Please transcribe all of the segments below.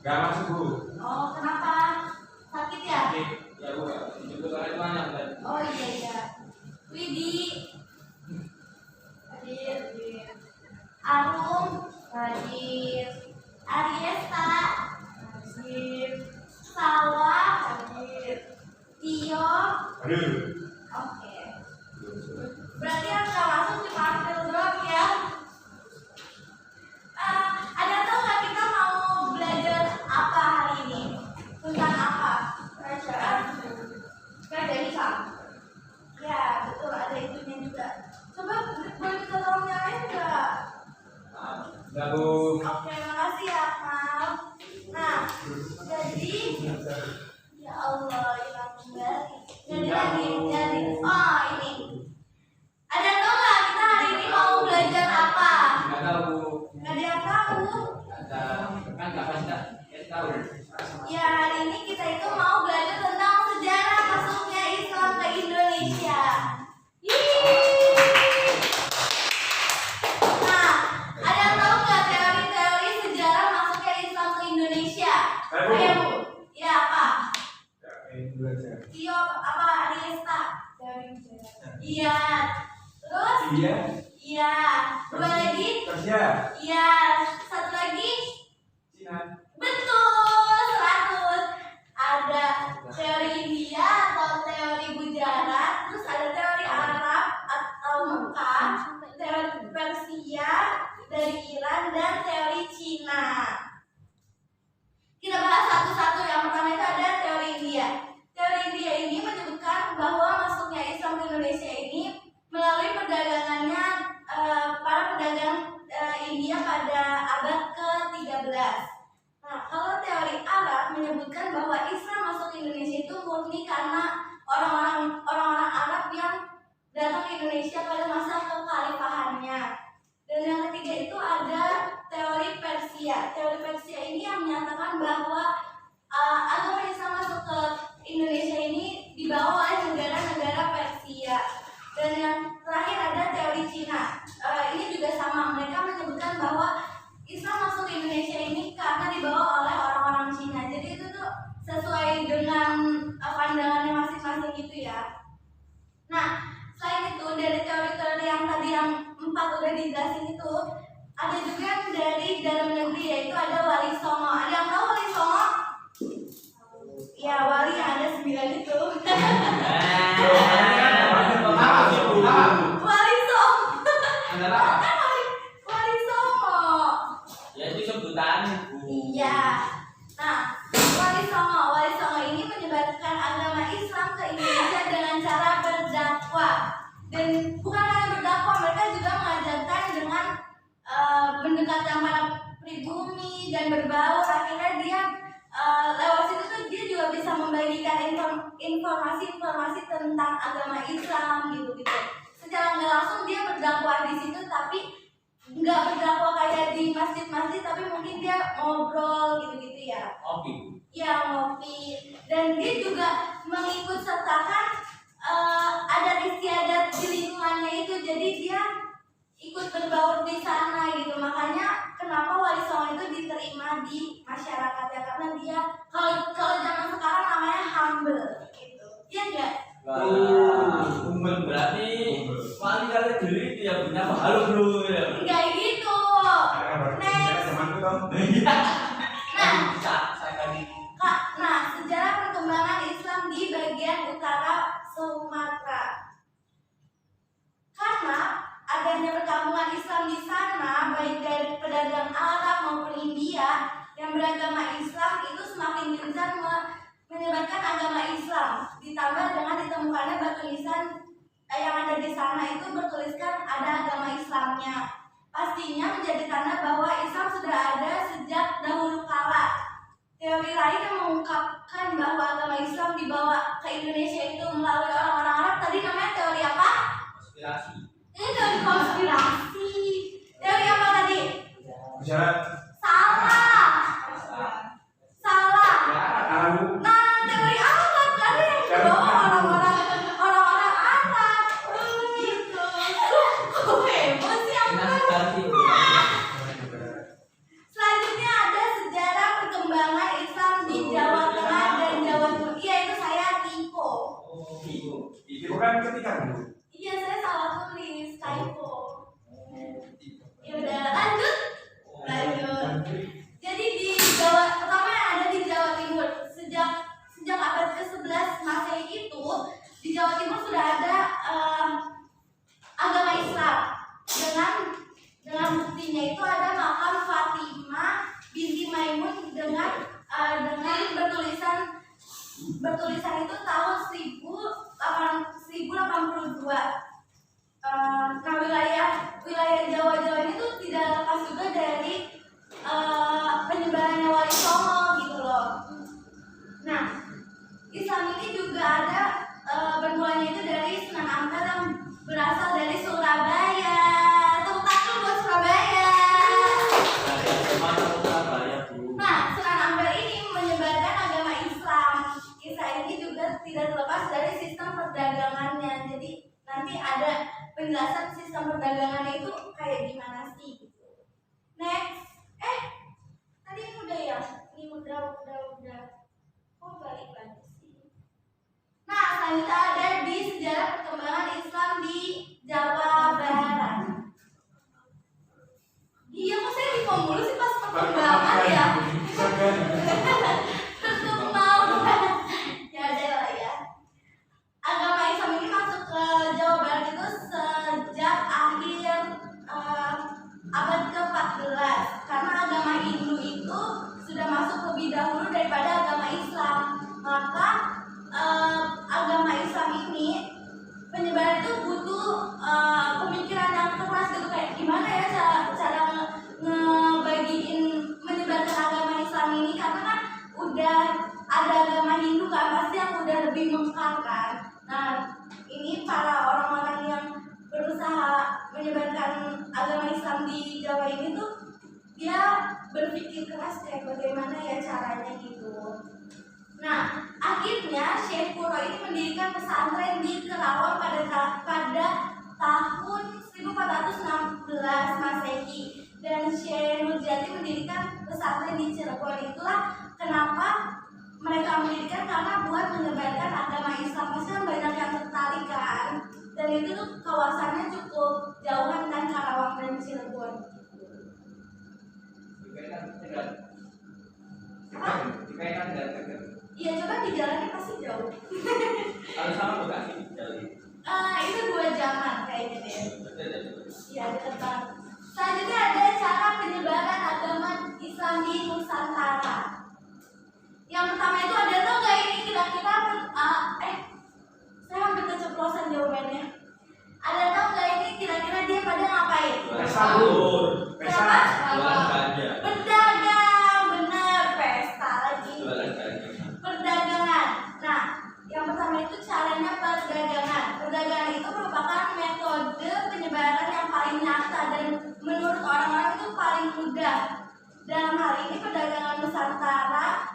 Gak masuk Bu. Oh, kenapa? Sakit ya? Sakit. Ya Bu, itu kalian banyak kan? Oh iya. Widi. Hadir. Arum. Hadir. Ariesta. Hadir. Salwa. Hadir. Tio. Hadir. Oke. Berarti yang nggak masuk cuma April doang ya? Ada tahu nggak kita mau belajar apa hari ini? Tentang apa? Kerja hitam. Ya betul, ada itunya juga. Coba boleh kita tolong yang lain nggak? Enggak Bu. Oke, makasih ya Mal. Nah, jadi ya Allah, hilang kembali. Jadi, oh ini. Ada tahu nggak kita hari ini mau belajar apa? Enggak tahu Bu. Nggak ada yang tahu. Ada kan nggak pasti tahu. Ya, hari ini kita itu mau belajar tentang sejarah masuknya Islam ke Indonesia. Nah, ada yang tahu nggak teori-teori sejarah masuknya Islam ke Indonesia? Ayo Bu. Ya apa? Tio apa? Ariesta. Iya. Terus? Iya. Iya. Dua lagi? Persia. Iya. Satu lagi? Cina. Betul, 100. Ada teori India atau teori Gujarat, terus ada teori Arab atau Mekah, teori Persia dari Iran, dan teori Cina. Kita bahas satu-satu. Yang pertama itu ada teori India. Teori India ini menyebutkan bahwa masuknya Islam ke Indonesia ini melalui perdagangannya para pedagang India pada abad ke-13. Nah, kalau teori Arab menyebutkan bahwa Islam masuk ke Indonesia itu murni karena orang-orang Arab yang datang ke Indonesia pada masa kekhalifahannya. Dan yang ketiga itu ada teori Persia. Teori Persia ini yang menyatakan bahwa agama Islam masuk ke Indonesia ini dibawa oleh negara-negara Persia. Dan yang terakhir ada teori Cina. Ini juga sama, mereka menyebutkan bahwa Islam masuk ke Indonesia ini karena dibawa oleh orang-orang Cina. Jadi itu tuh sesuai dengan pandangannya masing-masing gitu ya. Nah, selain itu dari teori-teori yang tadi yang 4 udah dijelasin itu, ada juga yang dari dalam negeri, yaitu ada Wali Songo. Ada yang tahu Wali Songo? Ya, wali yang ada 9 itu. Wali Songo. Wali Songo. Ya itu sebutannya Bu. Iya. Nah, Wali Songo ini menyebarkan agama Islam ke Indonesia dengan cara berdakwah. Dan bukan hanya berdakwah, mereka juga mengajarkan dengan mendekatkan para pribumi dan berbaur. Akhirnya dia lewat situ tuh dia juga bisa membagikan informasi-informasi tentang agama Islam gitu. Secara nggak langsung dia berdakwah di situ, tapi nggak berdakwah kayak di masjid-masjid, tapi mungkin dia ngobrol gitu ya. Oke. Ya, ngopi. Dan dia juga mengikut sertakan adat istiadat di lingkungannya itu. Jadi dia ikut berbaur di sana gitu. Makanya kenapa Wali Songo itu diterima di masyarakat ya, karena dia kalau zaman sekarang namanya humble gitu. Iya enggak? Humble berarti wali kali dulu itu ya punya halo bro ya. Enggak gitu. Next. Nah, sejarah perkembangan Islam di bagian utara Sumatera. Karena adanya perkampungan Islam di sana, baik dari pedagang Arab maupun India yang beragama Islam, itu semakin gencar menyebarkan agama Islam. Ditambah dengan ditemukannya batu nisan yang ada di sana itu bertuliskan ada agama Islamnya. Pastinya menjadi tanda bahwa Islam sudah ada sejak dahulu kala. Teori lain yang mengungkapkan bahwa agama Islam dibawa ke Indonesia itu melalui orang-orang Arab, tadi namanya teori apa? Konspirasi. Ini teori konspirasi. Teori apa tadi? Bicara. Salah. Salah. Tahu. Nah, teori Arab kan yang dibawa orang-orang Arab. Gitu. Hebat sih aku. Selanjutnya ada sejarah perkembangan isinya itu ada makam Fatimah binti Maimun dengan bertulisan itu tahun 1082. Nah, wilayah Jawa ini tuh tidak lepas juga dari penyebarannya Wali Songo gitu loh. Nah, Islam ini juga ada bermulanya itu dari Sunan Ampel yang berasal dari Surabaya. Tepuk tangan buat Surabaya. Nah, Sunan Ampel ini menyebarkan agama Islam. Kisah ini juga tidak terlepas dari sistem perdagangannya. Jadi nanti ada penjelasan sistem perdagangannya itu kayak gimana sih gitu. Next, tadi ini udah ya, ini udah. Oh, balik lagi sih. Nah, selanjutnya ada di sejarah perkembangan Islam di Jawa Barat. Iya, kok saya bingung mulu sih pas perkembangan ya. Ya ada lah ya. Agama Islam ini masuk ke Jawa Barat itu sejak akhir abad ke-14 karena agama Hindu itu sudah masuk lebih dahulu daripada agama Islam. Maka agama Islam ini penyebaran itu butuh pemikiran yang keras gitu, kayak gimana ya cara ngebagiin menyebarkan agama Islam ini, karena kan udah ada agama Hindu kan pasti yang udah lebih mengkal kan. Nah, ini para orang-orang yang berusaha menyebarkan agama Islam di Jawa ini tuh dia berpikir keras kayak bagaimana ya caranya gitu. Nah, akhirnya Syekh Kuro ini mendirikan pesantren di Kerawang pada tahun 1416 Masehi, dan Syekh Nurjati mendirikan pesantren di Cirebon. Itulah kenapa mereka mendirikan, karena buat menyebarkan agama Islam. Pasti banyak yang tertarik kan, dan itu tuh kawasannya cukup jauhan kan, Karawang dan Cirebon. Iya, coba di jalannya pasti jauh. Harus sama Bekasi jalan. Itu 2 jaman kayaknya deh. Iya, dekat banget. Selanjutnya ada cara penyebaran agama Islam di Nusantara. Yang pertama itu ada tuh nggak ini kira-kira saya hampir keceplosan jawabannya. Ada tau nggak ini kira-kira dia pada ngapain? Sahur. Kenapa? Jualan ganja. Berdagang, bener, pesta lagi. Jualan ganja. Perdagangan. Nah, yang pertama itu caranya perdagangan. Perdagangan itu merupakan metode penyebaran yang paling nyata dan menurut orang-orang itu paling mudah. Dalam hal ini perdagangan Nusantara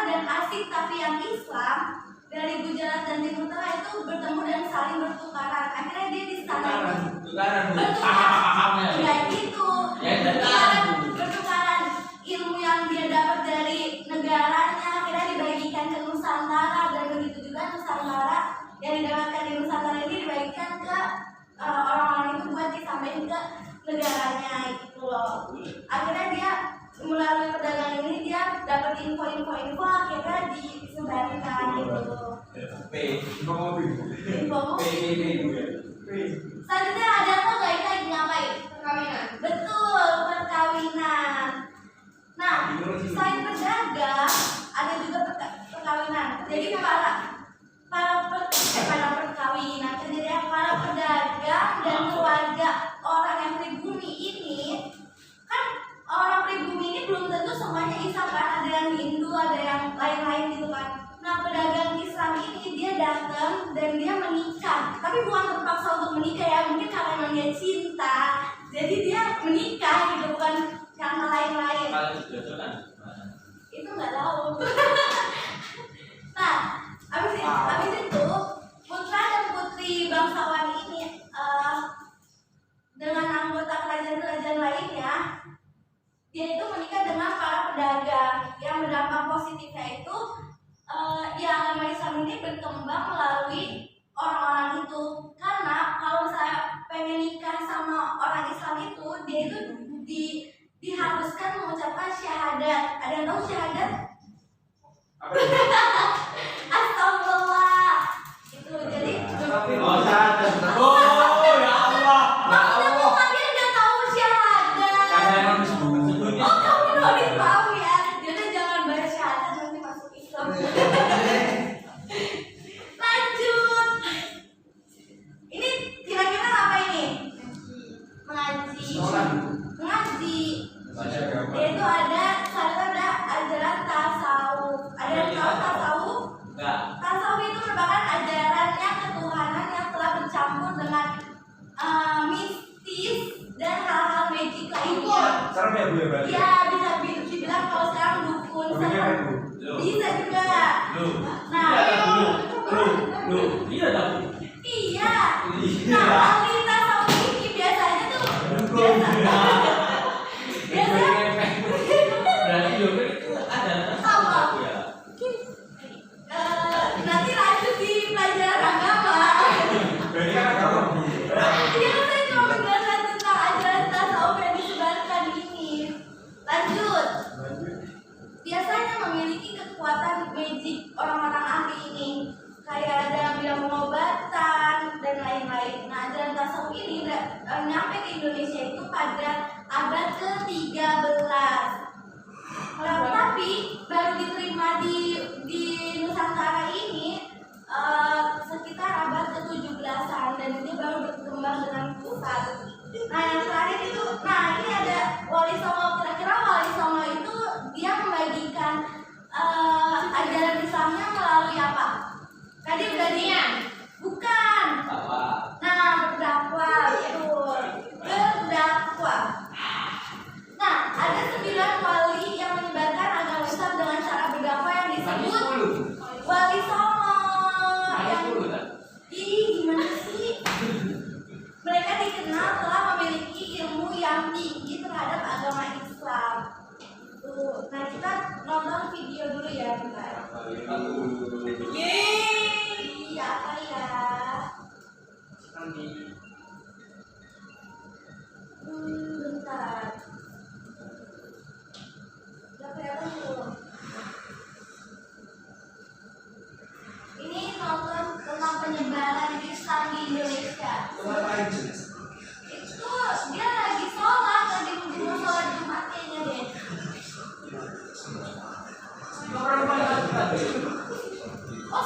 dan asing tapi yang Islam dari Gujarat dan Timur Tengah itu bertemu dan saling bertukaran. Akhirnya dia di sana bertukaran. Ya gitu. Bertukaran ilmu yang dia dapat dari negaranya akhirnya dibagikan ke Nusantara, dan begitu juga Nusantara yang didapatkan di Nusantara ini dibagikan ke orang-orang itu buat disampaikan ke negaranya gitu loh. Akhirnya dia melalui perdagangan ini dia dapat info-info akhirnya disebarkan gitu. Info. Selanjutnya ada apa nggak ini lagi ngapain? Perkawinan. Betul, perkawinan. Nah, selain berdagang ada juga perkawinan. Jadi para perkawinan, jadi para pedagang dan keluarga orang yang pribumi ini kan, orang pribumi ini belum tentu semuanya Islam kan, ada yang Hindu, ada yang lain-lain gitu kan. Nah, pedagang Islam ini dia datang dan dia menikah, tapi bukan terpaksa untuk menikah ya, mungkin karena memang dia cinta, jadi dia menikah gitu, bukan karena lain-lain. Itu nggak tahu. Nah, abis itu putra dan putri bangsawan ini dengan anggota kerajaan-kerajaan lainnya, dia itu menikah dengan para pedagang. Yang berdampak positifnya itu ya agama Islam ini berkembang melalui orang-orang itu. Karena kalau saya pengen nikah sama orang Islam itu, dia itu diharuskan mengucapkan syahadat. Ada yang tahu syahadat? Astagfirullah. Itu jadi Oh, syahadat. Oh, ya Allah. Maksudnya kalian nggak tahu syahadat. Yaitu ada ajaran tasawuf. Ada yang tahu tasawuf? Enggak. Tasawuf itu merupakan ajaran yang ketuhanan yang telah bercampur dengan mistis dan hal-hal magic lainnya. Serem ya Bu ya berarti? Ya, bisa dibilang kalau sekarang dukun serem. Bisa juga. Nah, Iya tahu. iya. Nah, ahli tasawuf ini biasanya tuh biasanya Berarti yoga itu ada tasawuf ya. nanti lanjut di pelajaran agama. Berarti kan agama Bu. Iya kan saya cuma menjelaskan tentang ajaran tasawuf yang disebarkan ini. Lanjut. Biasanya memiliki kekuatan magic orang-orang ahli ini. Kayak ada yang bilang pengobatan dan lain-lain. Nah, ajaran tasawuf ini nyampe ke Indonesia itu pada abad ke-13. Tapi baru diterima di Nusantara ini sekitar abad ke-17-an dan ini baru berkembang dengan pesat. Nah, yang terakhir itu, nah ini ada Wali Songo. Kira-kira Wali Songo itu dia membagikan ajaran Islamnya melalui apa? Tadi udah bukan. Nah, berdakwah, betul. Berdakwah. Nah, ada 9 wali yang menyebarkan agama Islam dengan cara berdakwah yang disebut Wali Songo. Ih, gimana sih? Mereka dikenal telah memiliki ilmu yang tinggi terhadap agama Islam. Tuh, nah kita nonton video dulu ya, bentar. Iya, apa ya? Bentar. Udah kelihatan belum? Ini nonton tentang penyebaran Islam di Indonesia. Itu dia lagi sholat, lagi mau sholat Jumat kayaknya deh. Oh,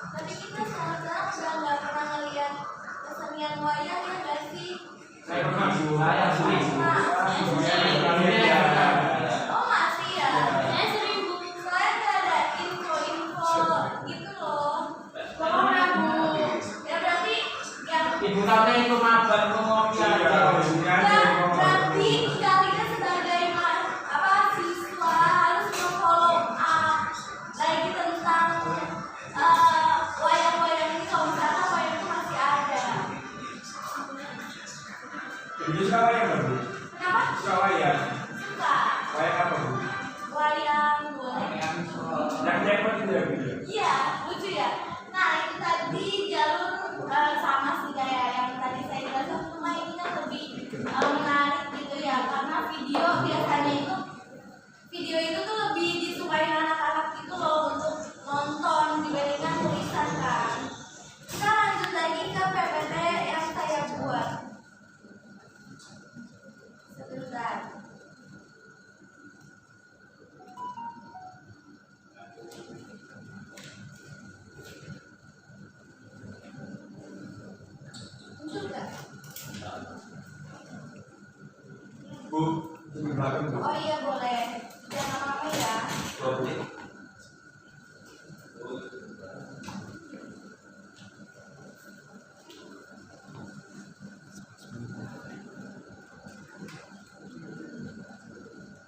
Tapi kita sekarang udah nggak pernah ngeliat kesenian wayang ya nggak sih? Saya pernah Bu. Saya sering. Oh masih ya? Saya sering Bu. Soalnya nggak ada info-info gitu loh. Pernah Bu. Ya berarti yang Ibu kata itu mabar ngopi aja. berarti kalian sebagai siswa harus memfollow up lagi tentang wayang-wayang ini kalau misalnya wayang itu masih ada. Ibu suka wayang nggak Bu? Kenapa? Suka wayang. Suka Wayang apa Bu? wayang boleh. Yang cepet itu ya Bu? Iya, lucu ya. Nah, itu tadi jalur sama sih kayak yang tadi saya jelaskan, cuma ini kan lebih menarik gitu ya, karena video itu tuh lebih disukai anak-anak gitu loh untuk nonton dibandingkan tulisan kan. Kita lanjut lagi ke PPT yang saya buat. Sebentar. Muncul nggak? Bu, di belakang Bu. Oh iya boleh. Jangan lama ya.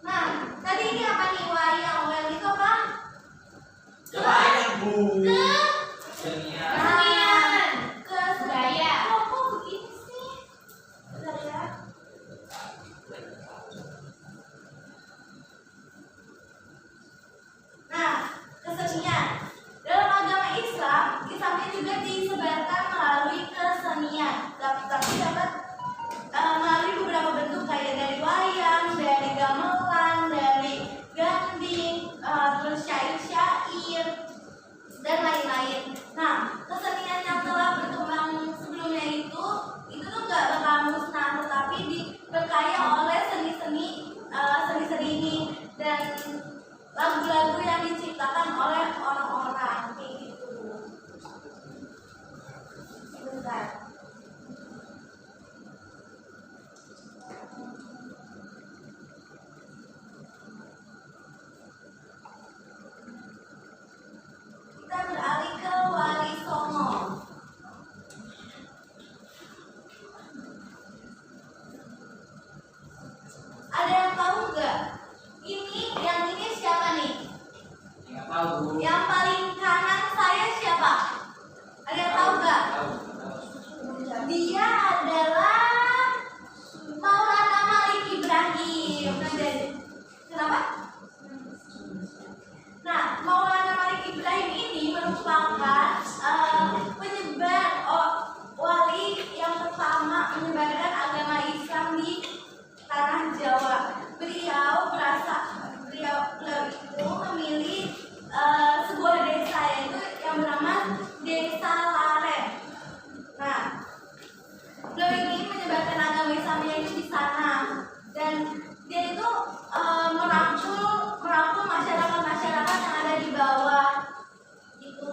Nah, tadi ini apa nih wayang? Wayang itu apa? Wayang Bu. Kesenian. Budaya. Kok begini sih? Bentar ya. Nah, kesenian. Dalam agama Islam, Islamnya juga disebarkan melalui kesenian. Tapi dapat melalui beberapa bentuk kayak dari wayang, dari gamelan, dari ganding, terus syair-syair dan lain-lain. Nah, kesenian yang telah berkembang sebelumnya itu tuh gak bakal musnah, tetapi diberkaya oleh seni-seni ini dan lagu-lagu yang diciptakan oleh orang-orang kayak gitu. Sebentar. Kita beralih ke Wali Songo. Ada yang tahu nggak? Yang ini siapa nih? Enggak tahu Bu. Yang paling kanan saya siapa? Ada yang tahu nggak? Dia adalah Maulana Malik Ibrahim. Kenapa? Nah, Maulana Malik Ibrahim ini merupakan penyebar wali yang pertama menyebarkan agama Islam di tanah Jawa. Beliau itu memilih sebuah desa yaitu yang bernama Desa Laren. Nah, beliau ini menyebarkan agama Islamnya itu di sana dan dia itu merangkul masyarakat yang ada di bawah itu.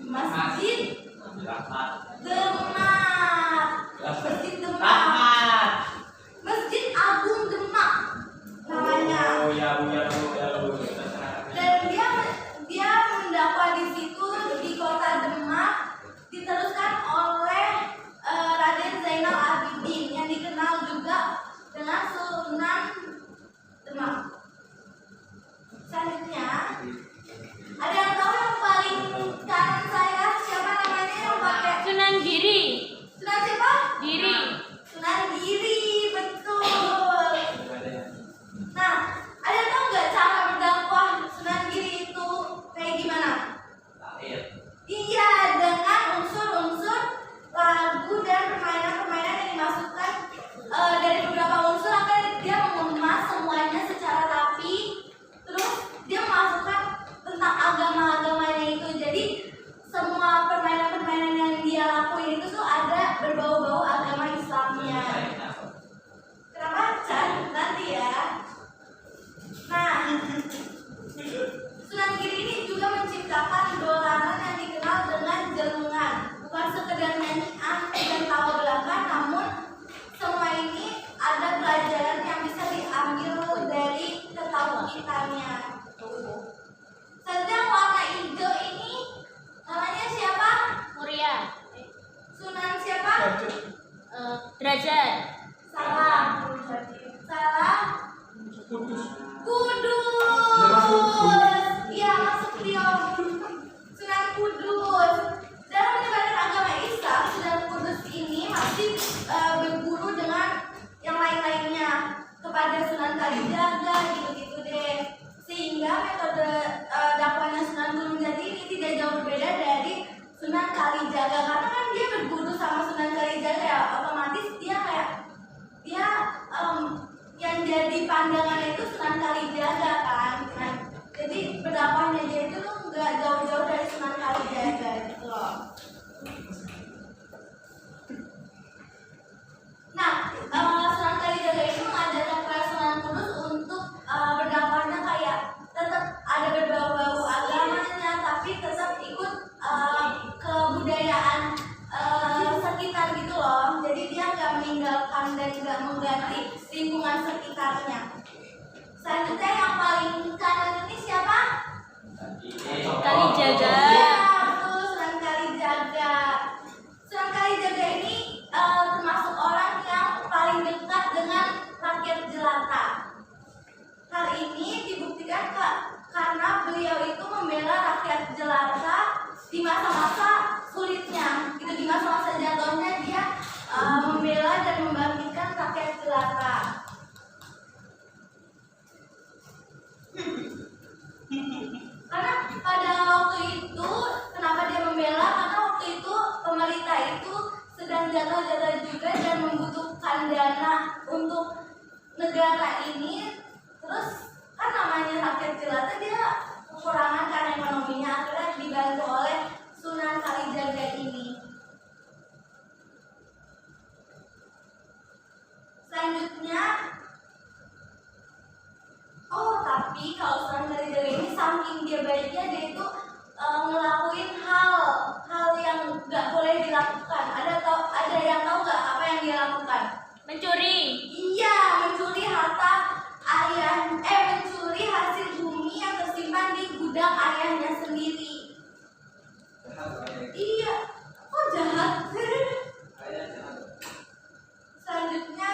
Masjid Rahmat. Demak. Masjid Demak. Rahmat. Masjid Agung Demak namanya. Oh ya bu. Dan dia mendakwa di situ di kota Demak, diteruskan oleh Raden Zainal Abidin yang dikenal juga dengan Sunan Demak. Selanjutnya ada yang tahu yang paling kanan saya siapa namanya yang pakai Sunan Giri. Sunan siapa? Giri. Sunan Giri, betul. Nah, ada yang tahu nggak cara berdakwah Sunan Giri itu kayak gimana? Iya, dengan unsur-unsur lagu dan permainan-permainan yang dimasukkan dari beberapa unsur agar dia mengemas semuanya secara rapi. Terus dia memasukkan tentang agama-agamanya itu. Jadi semua permainan-permainan yang dia lakuin itu tuh ada berbau-bau agama Islamnya. Kenapa? Nanti ya. Nah, Sunan Giri ini juga menciptakan dolanan yang dikenal dengan jelungan. Bukan sekedar nyanyian dan tawa belaka, namun semua ini ada pelajaran yang bisa diambil dari ketahuitannya. Selanjutnya warna hijau ini namanya siapa? Muria. Sunan siapa? Derajat. Salah. Salah. Kudus. Kudus. Iya, masuk Tio. Sunan Kudus. Dalam menyebarkan agama Islam, Sunan Kudus ini masih berguru dengan yang lain-lainnya kepada Sunan Kalijaga gitu-gitu deh. Sehingga metode dakwahnya Sunan Gunung Jati ini tidak jauh berbeda dari Sunan Kalijaga, karena kan dia berguru sama Sunan Kalijaga ya, otomatis dia kayak yang jadi pandangannya itu Sunan Kalijaga kan. Nah, jadi berdakwahnya dia itu tuh nggak jauh-jauh dari Sunan Kalijaga gitu loh. Nah, Sunan Kalijaga itu mengajarkan kepada Sunan Kudus untuk berdakwahnya kayak tetap ada berbau-bau agamanya, tapi tetap ikut kebudayaan sekitar gitu loh. Jadi dia nggak meninggalkan dan nggak mengganti lingkungan sekitarnya. Selanjutnya yang paling kanan ini siapa? Kalijaga. Iya, betul, Sunan Kalijaga. Sunan Kalijaga ini termasuk orang yang paling dekat dengan rakyat jelata. Hal ini dibuktikan karena beliau itu membela rakyat jelata di masa-masa sulitnya. Gitu, di masa-masa jatuhnya dia membela dan membangkitkan rakyat jelata. Karena pada waktu itu, kenapa dia membela? Karena waktu itu pemerintah itu sedang jatuh-jatuh juga dan membutuhkan dana untuk negara ini. Terus kan namanya rakyat jelata, dia kekurangan karena ekonominya, akhirnya dibantu oleh Sunan Kalijaga ini. Selanjutnya, tapi kalau Sunan Kalijaga ini saking dia baiknya, dia itu ngelakuin hal yang nggak boleh dilakukan. Ada yang tahu nggak apa yang dia lakukan? Mencuri. Iya, mencuri harta mencuri hasil bumi yang tersimpan di gudang ayahnya sendiri. Iya, kok jahat? Selanjutnya,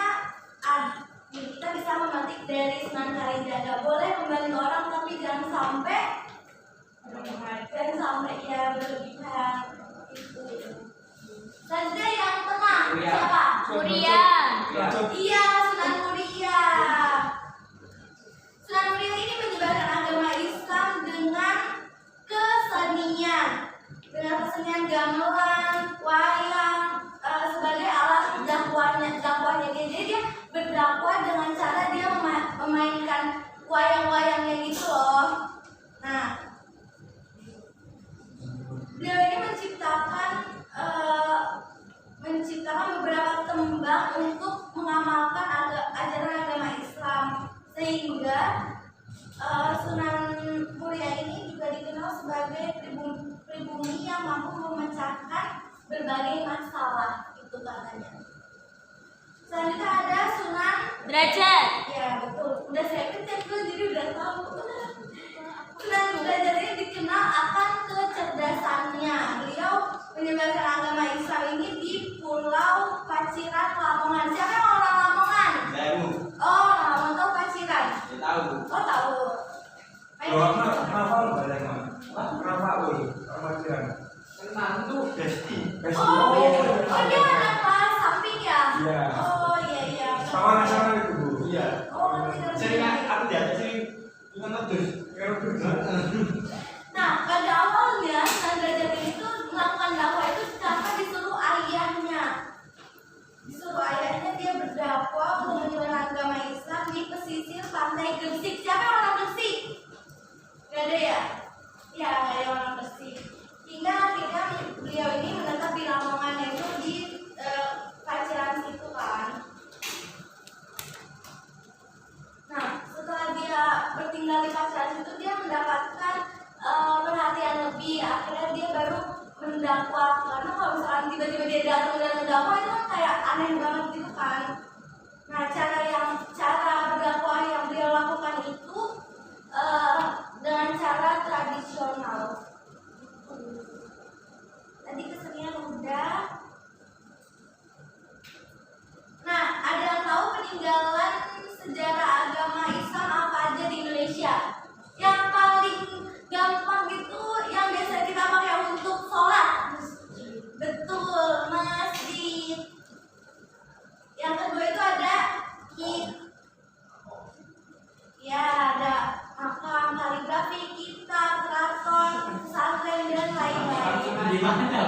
kita bisa memetik dari Sunan Kalijaga. Boleh membantu orang, tapi jangan sampai ya berlebihan. Itu. Selanjutnya yang tengah siapa? Muria. Iya, Sunan Muria. Sunan Muria ini menyebarkan agama Islam dengan kesenian gamelan, wayang sebagai alat dakwahnya dia. Jadi dia berdakwah dengan cara dia memainkan wayang-wayangnya gitu loh. Nah, beliau ini menciptakan beberapa tembang untuk mengamalkan ajaran agama Islam, sehingga Sunan Muria ini juga dikenal sebagai pribumi memecahkan berbagai masalah itu katanya. Selanjutnya ada Sunan Derajat. Ya betul, udah saya ketik tuh jadi udah tahu. Sunan Derajat ini dikenal akan kecerdasannya. Beliau menyebarkan agama Islam ini di Pulau Paciran, Lamongan. Siapa yang orang Lamongan? Tahu. Oh, orang Lamongan tahu Paciran. Ya tahu. Oh tahu. Ayo. Kenapa lu balik mana? Kenapa lu? Ramadan. Kenal tuh Besti. Oh, dia anak kelas samping ya? Iya. Oh iya. Sama nasional itu Bu. Iya. Oh ngerti. Sering aku diajak sering ingat terus. Nah, pada awalnya Sunan Derajat itu melakukan dakwah itu karena disuruh ayahnya. Disuruh ayahnya dia berdakwah untuk menyebarkan agama Islam di pesisir pantai Gresik. Siapa yang orang Gresik? Gak ada ya? Ya, gak ada orang Gresik. Hingga akhirnya beliau ini menetap di Lamongan itu di Paciran situ kan. Nah, setelah dia bertinggal di Paciran itu dia mendapatkan perhatian lebih. Akhirnya dia baru mendakwah. Karena kalau misalkan tiba-tiba dia datang dan mendakwah itu kan kayak aneh banget gitu kan. Nah, cara berdakwah yang beliau lakukan itu dengan cara tradisional. Tadi kesenian udah. Nah, ada yang tahu peninggalan sejarah agama Islam apa aja di Indonesia? Yang paling gampang itu yang biasa kita pakai untuk sholat. Betul, masjid. Yang kedua itu ada ya, ada makam, kaligrafi, kitab, keraton, pesantren dan lain-lain. Di mana?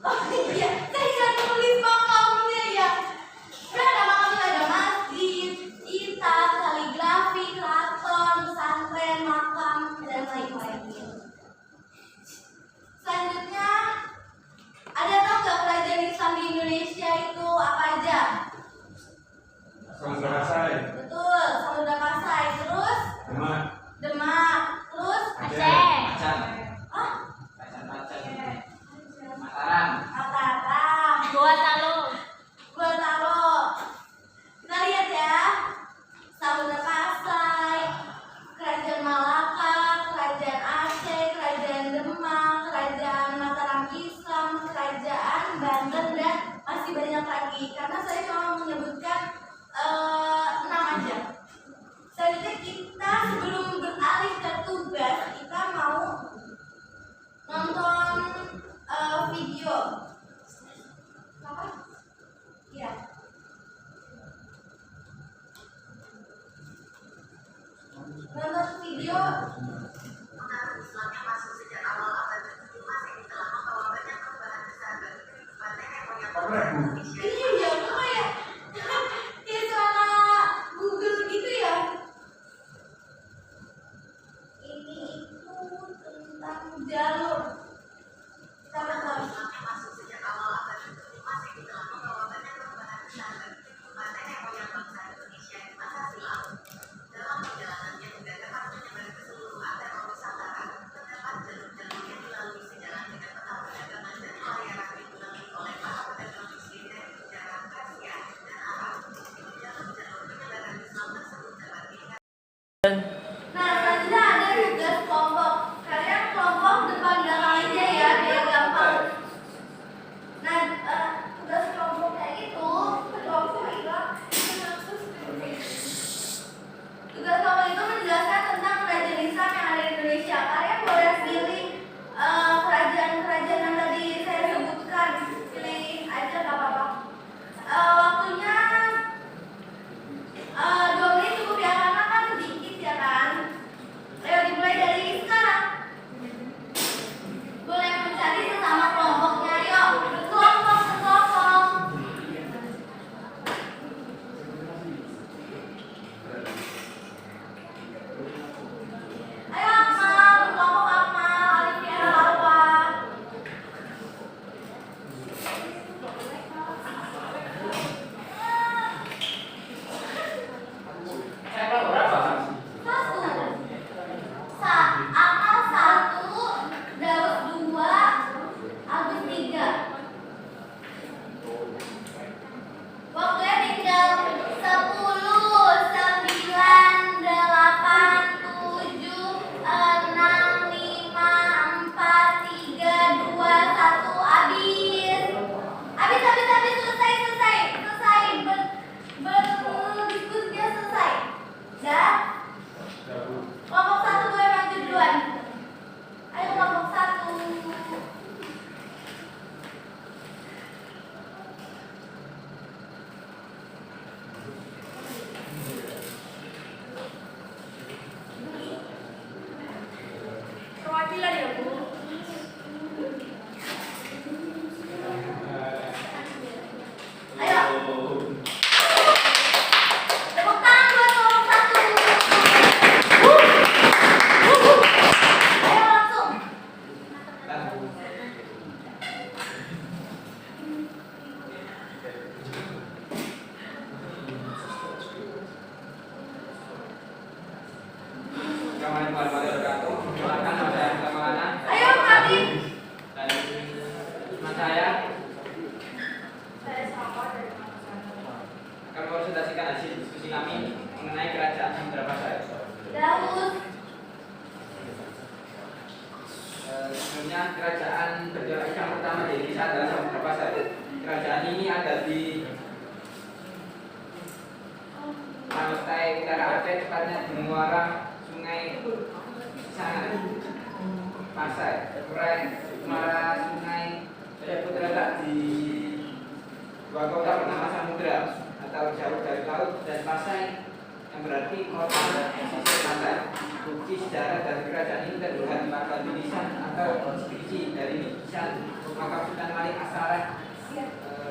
Oh iya, saya bisa tulis makamnya ya. Udah ada makamnya, ada masjid, kitab, kaligrafi, keraton, pesantren, makam dan lain-lain. Selanjutnya, ada tahu nggak kerajaan Islam di Indonesia itu apa aja? Samudra Kasai. Betul, Samudra Kasai. Terus Demak. Demak. Terus Aceh. Macan. ah Macan. Mataram. saya Saya sama dari Makassar. akan mempresentasikan hasil diskusi kami mengenai kerajaan Samudra Pasai. Daud. Sebelumnya kerajaan bergerak yang pertama di Indonesia adalah Samudra Pasai. Kerajaan ini ada di pantai utara Aceh, tepatnya di muara Sungai Sangat Pasai. Muara Sungai terletak di dua kota bernama Samudra atau jauh dari laut, dan Pasai yang berarti kota pesisir pantai. Bukti sejarah dari kerajaan ini terlihat pada tulisan atau inskripsi dari nisan makam Sultan Malik As-Saleh,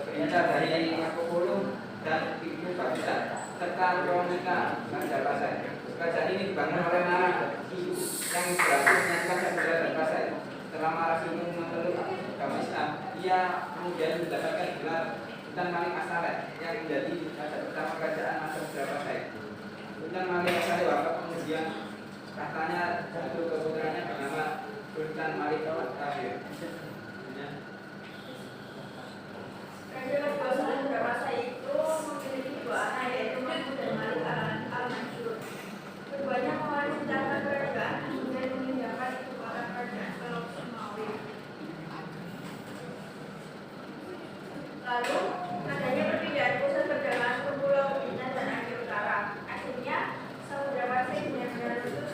perintah dari Marco Polo dan Tipu Baghdad, serta kronika Raja Pasai. Kerajaan ini dibangun oleh Nara yang berhasil menyatukan Samudra dan Pasai. Setelah Mara Sultan memeluk agama Islam, ia kemudian mendapatkan gelar Sultan Malik As-Saleh yang menjadi raja pertama kerajaan Samudra Pasai. Sultan Malik As-Saleh wafat, kemudian katanya jatuh ke putranya bernama Sultan Malik Al-Tahir. Raja kedua Samudra Pasai itu memiliki dua anak, yaitu Mahmud dan Malik Al-Mansur. Keduanya mewarisi tahta kerajaan dan memindahkan ibu kota kerajaan ke Romawi. Lalu adanya perpindahan pusat perdagangan ke Pulau Bina dan Aceh Utara. Akhirnya Samudra Pasai benar-benar lulus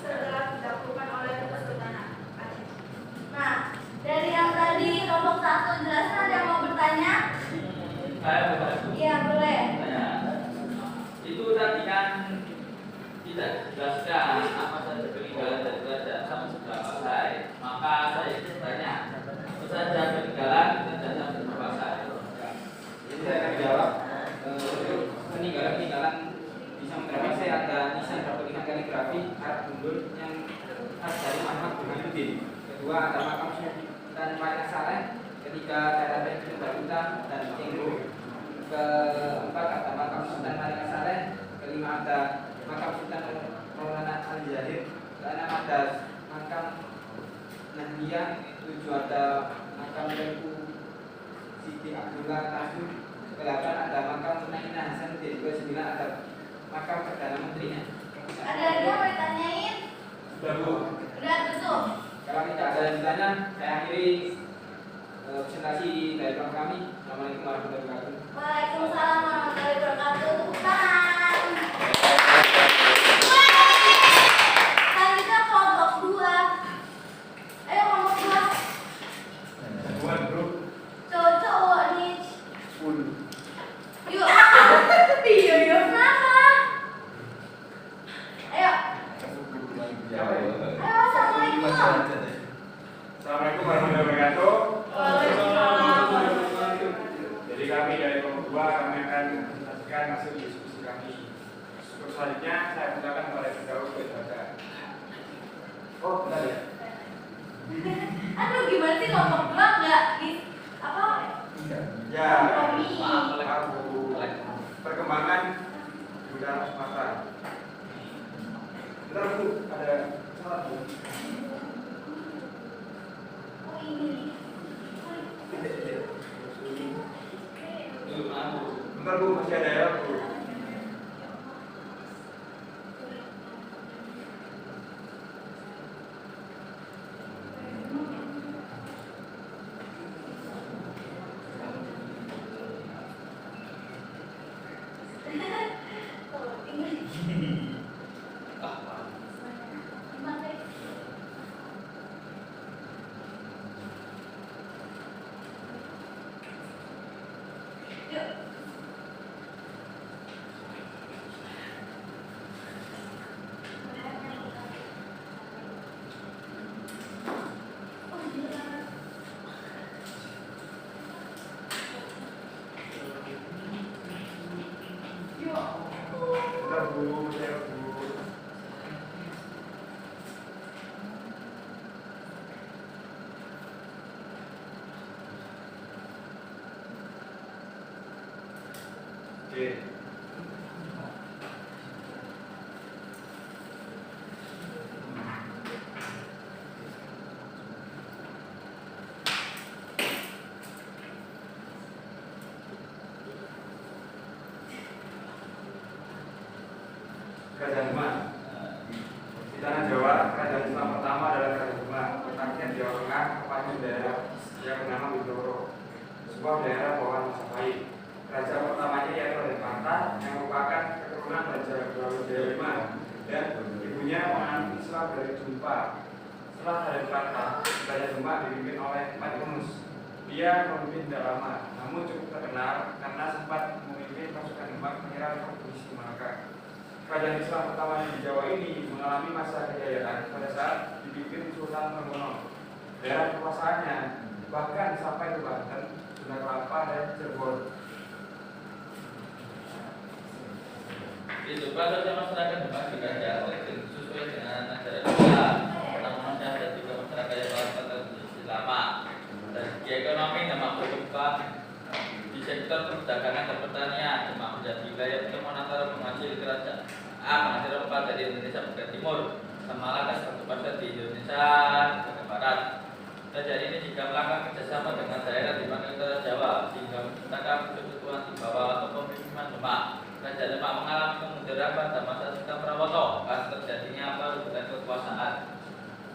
setelah ditaklukkan oleh Kesultanan Aceh. Nah, dari yang tadi kelompok 1 jelaskan, ada yang mau bertanya? Saya bertanya. Iya, boleh. Itu tadi kan tidak dijelaskan apa saja peninggalan dari kerajaan Samudra Pasai. Maka saya bertanya, apa saja peninggalan kerajaan Samudra Pasai? Jadi saya akan jawab, peninggalan di Samudra Pasai ada nisan bertulisan kaligrafi Arab Gundul yang khas dari Ahmad Burhanuddin. Kedua, ada makam Sultan Malik As-Saleh. Ketiga, ada Baitul Baruta dan Cenggu. Keempat, ada makam Sultan Malik As-Saleh. Kelima, ada makam Sultan Maulana Al-Zahir. Keenam, ada makam Nahdiyah. Tujuh, ada makam Tengku Siti Abdullah Tasud. Kedelapan, ada makam Naina Hasanuddin. Kesembilan, ada makam Perdana Menterinya. Ada lagi yang mau ditanyain? Sudah, Bu. Udah, tutup. Kalau tidak ada yang ditanya, saya akhiri presentasi dari kelompok kami. Assalamualaikum warahmatullahi wabarakatuh. Waalaikumsalam warahmatullahi wabarakatuh. Tepuk tangan. Selanjutnya kelompok 2. Ayo kelompok 2. Buat bro. Cowok-cowok nih. 10. Yuk. Iya, kenapa? Ayo. Ayo, assalamualaikum. Assalamualaikum warahmatullahi wabarakatuh. Waalaikumsalam. Jadi kami dari kelompok 2 kami akan menjelaskan hasil diskusi kami. Untuk selanjutnya saya persilakan kepada Daud berbaca. Oh, benar ya? Aduh, gimana sih kelompok 2 enggak di apa? Ya. Kami. Perkembangan budaya Sumatera. Bentar Bu, ada salah Bu. Oh, ini. Bentar Bu, masih ada ya Bu. Bentar Bu, saya Bu. Oke. Kerajaan Demak. Di tanah Jawa, kerajaan Islam pertama adalah Kerajaan Demak, letaknya di Jawa Tengah, tepatnya di daerah yang bernama Bintoro, sebuah daerah bawahan Majapahit. Raja pertamanya yaitu Raden Pantan yang merupakan keturunan Raja Brawijaya V dan ibunya menganut Islam dari Jumpa. Setelah Raden Pantan, Kerajaan Demak dipimpin oleh Mati Yunus. Dia memimpin tidak lama, namun cukup terkenal karena sempat memimpin pasukan Demak menyerang Provinsi Malaka. Kerajaan Islam pertama di Jawa ini mengalami masa kejayaan pada saat dipimpin Sultan Hamengkubuwono. Daerah kekuasaannya bahkan sampai ke Banten, Sunda Kelapa, dan Cirebon. Itu pada masyarakat Demak dikerjakan sesuai dengan ajaran Islam. Namunnya ada juga masyarakat yang tradisi lama. Dari segi ekonomi Demak berkembang di sektor perdagangan dan pertanian. Demak menjadi wilayah pertemuan antara penghasil kerajaan penghasil rempah dari Indonesia bagian timur sama Malaka satu pasar di Indonesia bagian barat. Kerajaan ini juga melakukan kerjasama dengan daerah di utara Jawa sehingga menciptakan persekutuan di bawah kepemimpinan Demak. Kerajaan Demak mengalami kemunduran pada masa Sunan Prawoto pas terjadinya perebutan kekuasaan.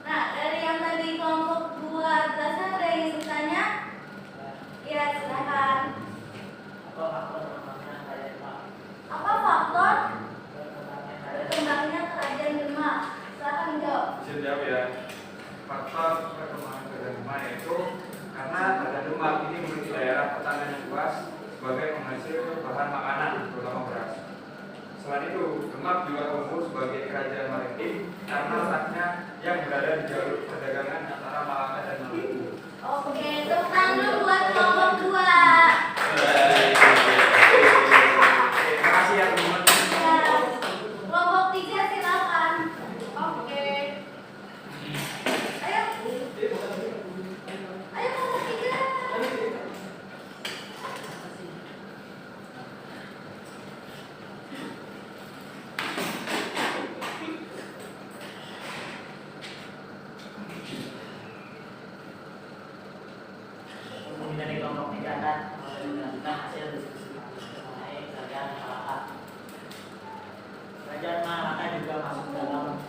Nah, dari yang tadi kelompok 2 jelasan ada yang ingin bertanya? Ya, silakan. Apa faktor berkembangnya kerajaan Demak? Silakan jawab. Bisa jawab ya. Faktor perkembangan Kerajaan Demak yaitu karena Kerajaan Demak ini memiliki daerah pertanian yang luas sebagai penghasil bahan makanan, terutama beras. Selain itu, Demak juga tumbuh sebagai kerajaan maritim karena letaknya yang berada di jalur perdagangan antara Malaka dan Maluku. Oke, tepuk tangan dulu buat kelompok 2. Terima kasih ya teman-teman. Ya, kelompok 3 silakan. Oke. Ayo. Ayo kelompok 3. Dari kelompok 3 kan menjelaskan hasil diskusi mengenai kerajaan Malaka. Kerajaan Malaka juga masuk dalam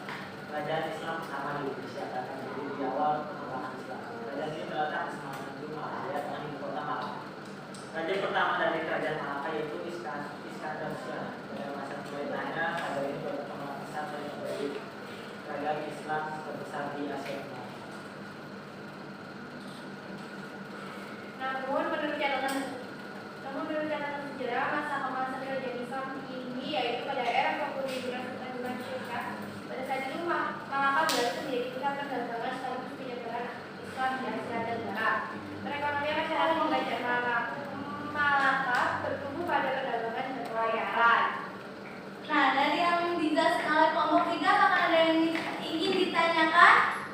kerajaan Islam pertama di Indonesia karena berdiri di awal pengembangan Islam. Kerajaan ini terletak di Semarang, Malaya, dengan ibu kota Malaka. Raja pertama dari kerajaan Malaka yaitu Iskandar Muda. Pada masa pemerintahannya, kerajaan ini berkembang besar dan menjadi kerajaan Islam terbesar di Asia Tenggara. Namun menurut catatan sejarah masa kemasan kerajaan Islam ini yaitu pada era kepemimpinan Sultan Demak Syekh. Pada saat itu Malaka berhasil menjadi pusat perdagangan sekaligus penyebaran Islam di Asia Tenggara. Perekonomian masyarakat kerajaan Malaka bertumbuh pada perdagangan dan pelayaran. Nah, dari yang dijelaskan oleh kelompok 3, apakah ada yang ingin ditanyakan?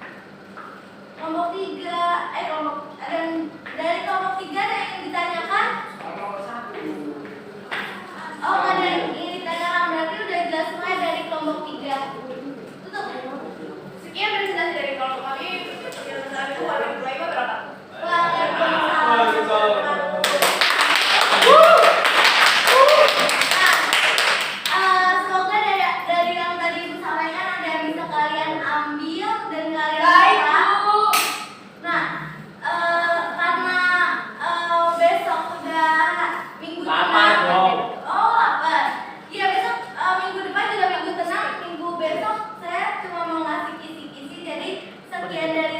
Kelompok 3, dari kelompok 3 ada yang ingin ditanyakan? Oh, ada yang ingin ditanyakan, berarti udah jelas semua dari kelompok 3. Tutup. Sekian presentasi dari kelompok kami. Assalamualaikum warahmatullahi wabarakatuh. Waalaikumsalam. Semoga dari yang tadi Ibu sampaikan ada yang bisa kalian ambil dan kalian terapkan. Nah, karena besok sudah minggu tenang. Oh, lapar. Iya, besok minggu depan juga minggu tenang. Minggu besok saya cuma mau ngasih kisi-kisi. Jadi sekian dari